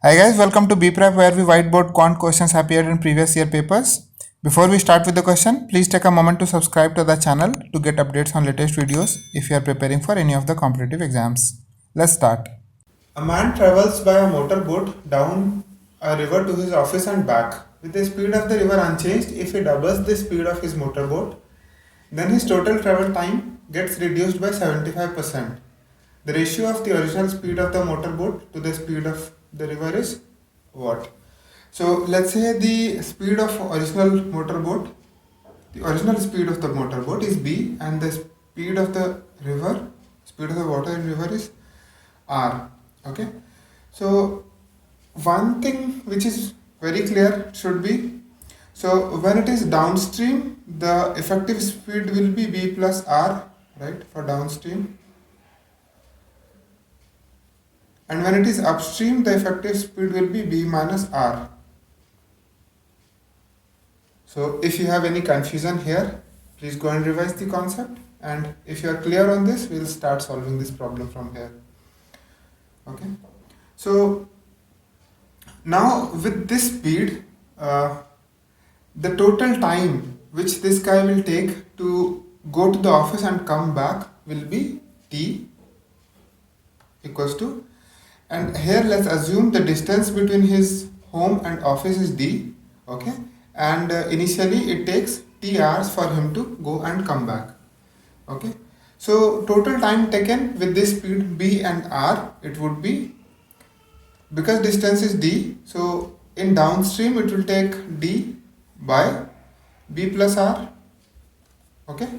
Hi guys, welcome to BPrep where we whiteboard quant questions appeared in previous year papers. Before we start with the question, please take a moment to subscribe to the channel to get updates on latest videos if you are preparing for any of the competitive exams. Let's start. A man travels by a motorboat down a river to his office and back. With the speed of the river unchanged, if he doubles the speed of his motorboat, then his total travel time gets reduced by 75%. The ratio of the original speed of the motorboat to the speed of the river is what? So let's say the speed of the original speed of the motorboat is B and the speed of the river, speed of the water in river is R. Okay. So one thing which is very clear should be, so when it is downstream, the effective speed will be B plus R, right, for downstream. And when it is upstream, the effective speed will be B minus R. So if you have any confusion here, please go and revise the concept. And if you are clear on this, we'll start solving this problem from here. Okay. So now with this speed, the total time which this guy will take to go to the office and come back will be T equals to, and here let's assume the distance between his home and office is D, okay, and initially it takes T hours for him to go and come back, okay. So total time taken with this speed B and R, it would be, because distance is D, so in downstream it will take D by B plus R, okay.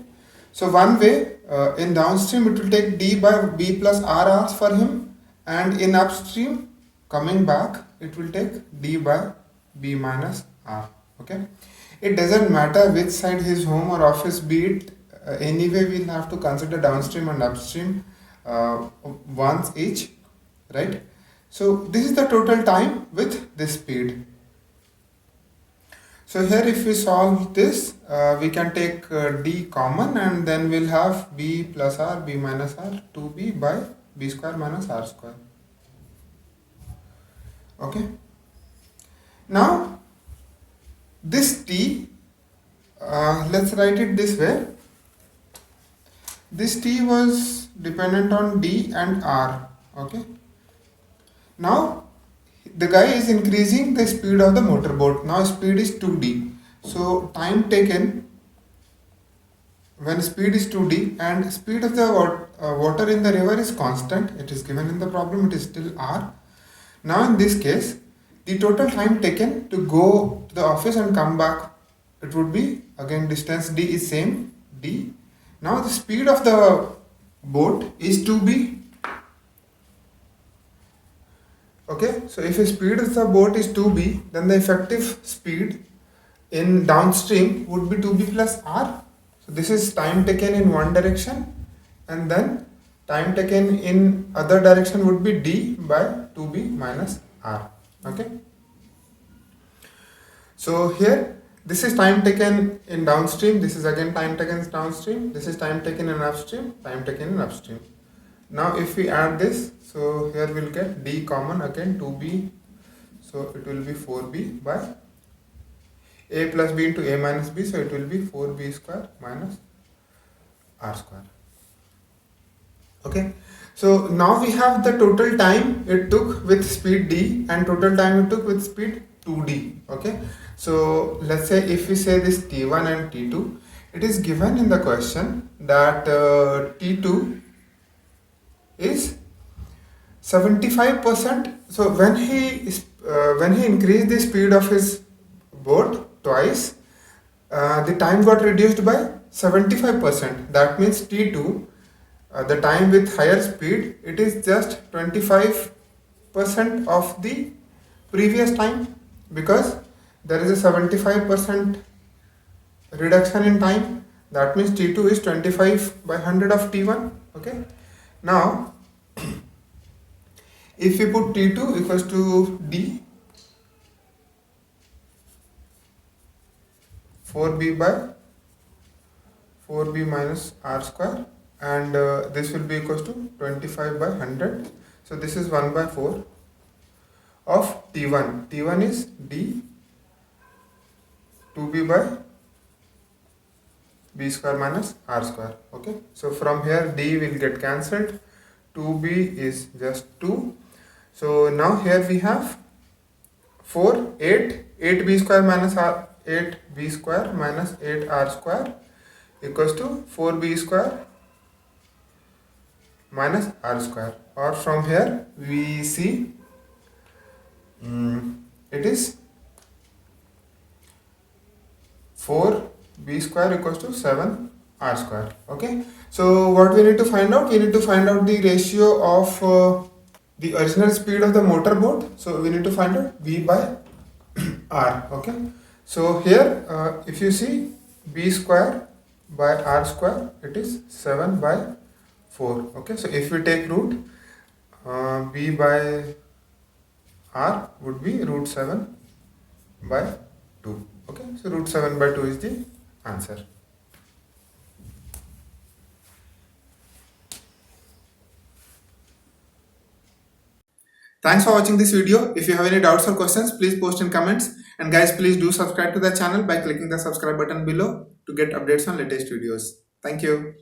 So one way, in downstream it will take D by B plus R hours for him, and in upstream coming back it will take D by B minus R, okay. It doesn't matter which side his home or office be it, anyway we'll have to consider downstream and upstream once each, right. So this is the total time with this speed. So here if we solve this, we can take D common and then we'll have B plus R, B minus R, 2B by B square minus R square. Okay. Now this T, let's write it this way. This T was dependent on D and R. Okay. Now the guy is increasing the speed of the motorboat. Now speed is 2D. So time taken when speed is 2D and speed of the water in the river is constant. It is given in the problem, it is still R. Now in this case, the total time taken to go to the office and come back, it would be, again distance D is same, D. Now the speed of the boat is 2B. Okay, so if the speed of the boat is 2B, then the effective speed in downstream would be 2B plus R. So this is time taken in one direction, and then time taken in other direction would be D by 2B minus R. Okay. So here this is time taken in downstream, this is again time taken in downstream, this is time taken in upstream, time taken in upstream. Now if we add this, so here we'll get D common, again 2B, so it will be 4B by A plus B into A minus B, so it will be 4B square minus R square. Okay, so now we have the total time it took with speed D and total time it took with speed 2D. Okay, so let's say if we say this T1 and T2, it is given in the question that T2 is 75%. So when he increased the speed of his boat twice, the time got reduced by 75%. That means T2, the time with higher speed, it is just 25% of the previous time, because there is a 75% reduction in time. That means T2 is 25 by 100 of T1. Okay. Now if we put T2 equals to D 4B by 4B minus R square, and this will be equals to 25 by 100. So this is 1 by 4. of T1. T1 is D 2b by b square minus r square. Okay, so from here d will get cancelled, 2b is just 2. So now here we have 4, 8b square minus 8b square minus 8r square equals to 4b square minus r square, or from here we see it is 4b square equals to 7r square. Okay, so what we need to find out? We need to find out the ratio of the original speed of the motor boat. So we need to find out v by r. Okay, so here if you see b square by r square, it is 7 by 4. Okay, so if we take root, b by r would be root 7 by 2. Okay, so root 7 by 2 is the answer. Thanks for watching this video. If you have any doubts or questions, please post in comments. And guys, please do subscribe to the channel by clicking the subscribe button below to get updates on latest videos. Thank you.